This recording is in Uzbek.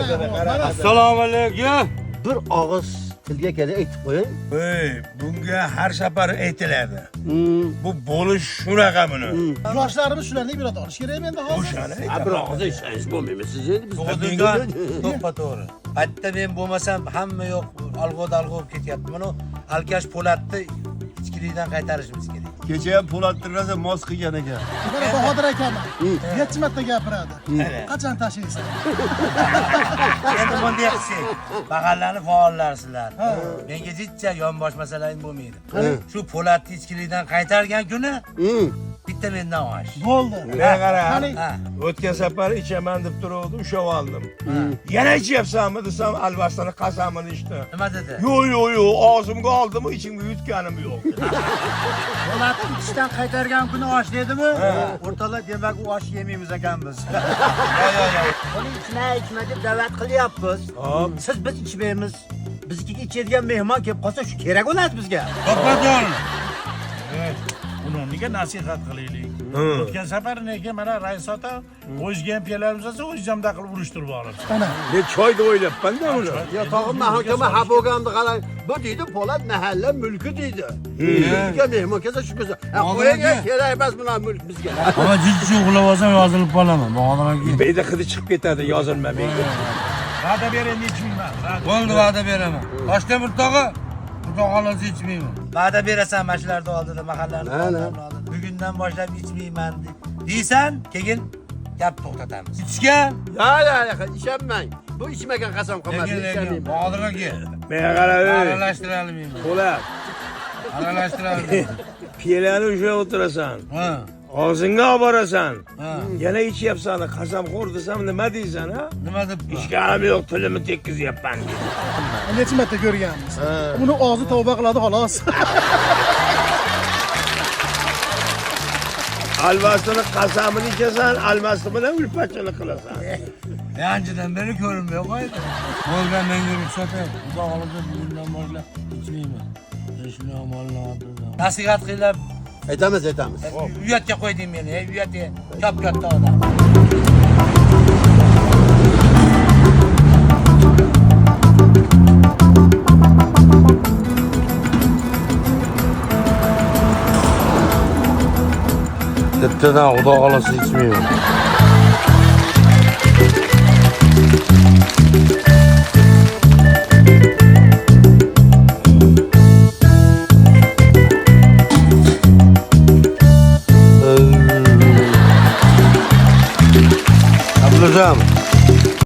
Assalomu alaykum. Bir og'iz tilga kelib aytib qo'ying. Bunga har safar aytiladi. Bu bo'lish shunaqa buni. Yoshlarimiz shularni ibrat olish kerak endi hozir. O'shani Bir og'iz aytsangiz bo'lmaymi siz endi biz To'ppa-to'g'ri. Bitta men bo'lmasam hamma yo'q alg'od bo'lib ketyapti. Buni Alkash Po'latni ichkilikdan qaytarishimiz kerak. Kecha ham Po'lattirasa mos qilgan ekan. Mana Bahodir akaman. Necha marta gapiradi. Qachon tashlaysan? Endi bunday qilsak, bag'allarni faollarsizlar. Menga hechcha yonbosh masalaing bo'lmaydi. Shu Po'latni ichkilikdan qaytargan kuni bitta mendan osh. Bo'ldi. Men qara. Ha. O'tgan safar ichaman deb turuvdim, ushlab oldim. Yana ichyapsanmi desam, albatta qasamini ichdi. Nima dedi? Yo'q, og'zimga oldim, ichimga yutganim yo'q. Po'latni ichishdan qaytargan kuni osh dedimi? O'rtalar demak u osh yemaymiz ekanmiz. Yo'q. Buni ichma deb da'vat qilyapmiz. Siz biz ichmaymiz. Bizga ichadigan mehmon kelib qolsa shu kerak bo'ladi bizga. To'ppa-to'g'ri. Ularga nasihat qilaylik. O'tgan safar nega mana rais ota o'zga ham piyalarimiz olsa o'z jamda qilib urishtirib olamiz. Ne choy deb o'ylabman-da uni. Ya tog'im mahkama ha bo'lganda qarang. Bu deydi Po'lat mahalla mulki deydi. Bizga mehmon kelsa shu bo'lsa. Qo'yga kerak emas bular mulk bizga. Ama jiddiy uxlab olsam yozilib qolaman. Bahodir aka. Beyda hidi chiqib ketadi, yozilma menga. Va'da ber endi ichmayman. Bo'ldi, va'da beraman. Toshtemir tog'a, xudoxolasi ichmayman. Va'da berasan mana shularni oldida mahallaning oldida. Bugundan boshlab ichmayman deysan, keyin gap to'xtatamiz. Ichgan. Ya, ishonmang. Bu ichmagan qasam qilmadi. Lekin Bahodir aka. Men qara, Aralashtiralım. Po'lat. Aralashtiralım. Piyalani ushlab o'tirasan. Ha. Og'zingga olib borasan. Ha. Yana ichyapsan, qasamxo'r desam nima deysan, ha? Nima deb? Ishganim yo'q, tilimni tekkizyapman. Necha marta ko'rganmiz. Uni og'zi tavba qiladi xolos. Almasini qasamini ichasan, almasini bilan ulpachini qilasan. Yanchidan beri ko'rinmay qo'ydi. Bo'lgan menga ruxsat et. Xudoxolasi bugundan boshlab ichmayman. Shuni amallardi. Nasihat qilib, Aytamiz. uyatga qo'yding meni, uyatga. Kop katta odam. Bittadan xudoxolasi ichmayman.